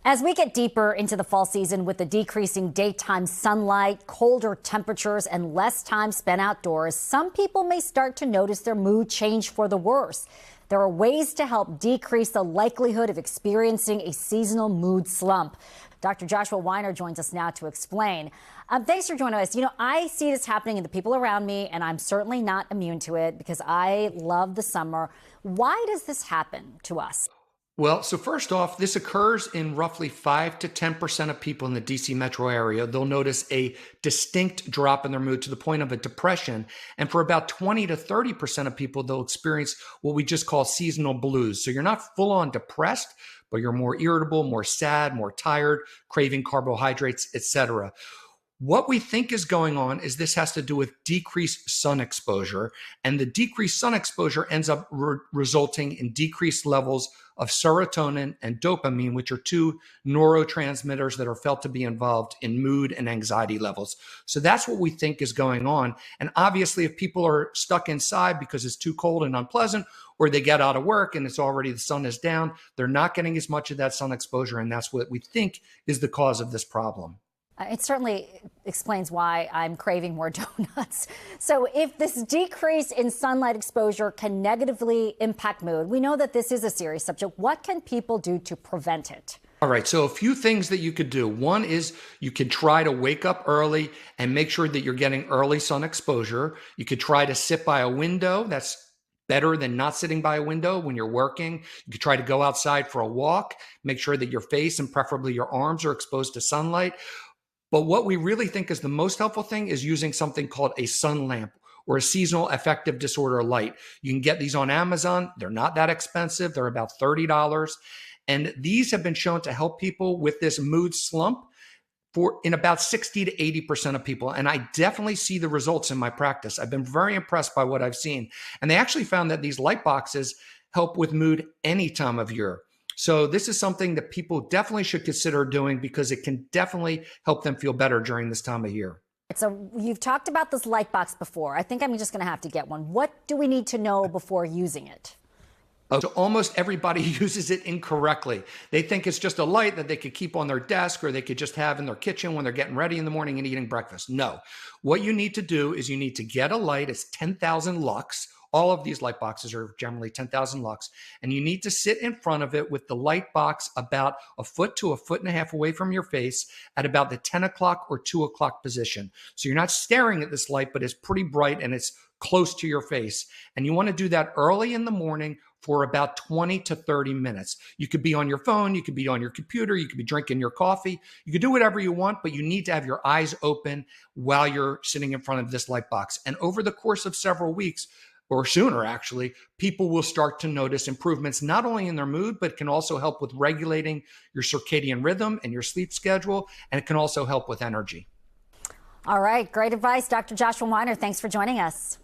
As we get deeper into the fall season with the decreasing daytime sunlight, colder temperatures, and less time spent outdoors, some people may start to notice their mood change for the worse. There are ways to help decrease the likelihood of experiencing a seasonal mood slump. Dr. Joshua Weiner joins us now to explain. Thanks for joining us. I see this happening in the people around me, and I'm certainly not immune to it because I love the summer. Why does this happen to us? Well, so first off, this occurs in roughly 5 to 10% of people in the DC metro area. They'll notice a distinct drop in their mood to the point of a depression. And for about 20 to 30% of people, they'll experience what we just call seasonal blues. So you're not full on depressed, but you're more irritable, more sad, more tired, craving carbohydrates, etc. What we think is going on is this has to do with decreased sun exposure, and the decreased sun exposure ends up resulting in decreased levels of serotonin and dopamine, which are two neurotransmitters that are felt to be involved in mood and anxiety levels. So that's what we think is going on. And obviously, if people are stuck inside because it's too cold and unpleasant, or they get out of work and it's already the sun is down, they're not getting as much of that sun exposure. And that's what we think is the cause of this problem. It certainly explains why I'm craving more donuts. So if this decrease in sunlight exposure can negatively impact mood, we know that this is a serious subject. What can people do to prevent it? All right, so a few things that you could do. One is you could try to wake up early and make sure that you're getting early sun exposure. You could try to sit by a window. That's better than not sitting by a window when you're working. You could try to go outside for a walk, make sure that your face and preferably your arms are exposed to sunlight. But what we really think is the most helpful thing is using something called a sun lamp or a seasonal affective disorder light. You can get these on Amazon. They're not that expensive. They're about $30. And these have been shown to help people with this mood slump in about 60 to 80% of people. And I definitely see the results in my practice. I've been very impressed by what I've seen. And they actually found that these light boxes help with mood any time of year. So this is something that people definitely should consider doing because it can definitely help them feel better during this time of year. So you've talked about this light box before. I think I'm just going to have to get one. What do we need to know before using it? So almost everybody uses it incorrectly. They think it's just a light that they could keep on their desk or they could just have in their kitchen when they're getting ready in the morning and eating breakfast. No, what you need to do is you need to get a light. It's 10,000 lux. All of these light boxes are generally 10,000 lux, and you need to sit in front of it with the light box about a foot to a foot and a half away from your face at about the 10 o'clock or 2 o'clock position. So you're not staring at this light, but it's pretty bright and it's close to your face. And you want to do that early in the morning for about 20 to 30 minutes. You could be on your phone, you could be on your computer, you could be drinking your coffee. You could do whatever you want, but you need to have your eyes open while you're sitting in front of this light box. And over the course of several weeks, or sooner actually, people will start to notice improvements not only in their mood, but can also help with regulating your circadian rhythm and your sleep schedule, and it can also help with energy. All right, great advice, Dr. Joshua Weiner. Thanks for joining us.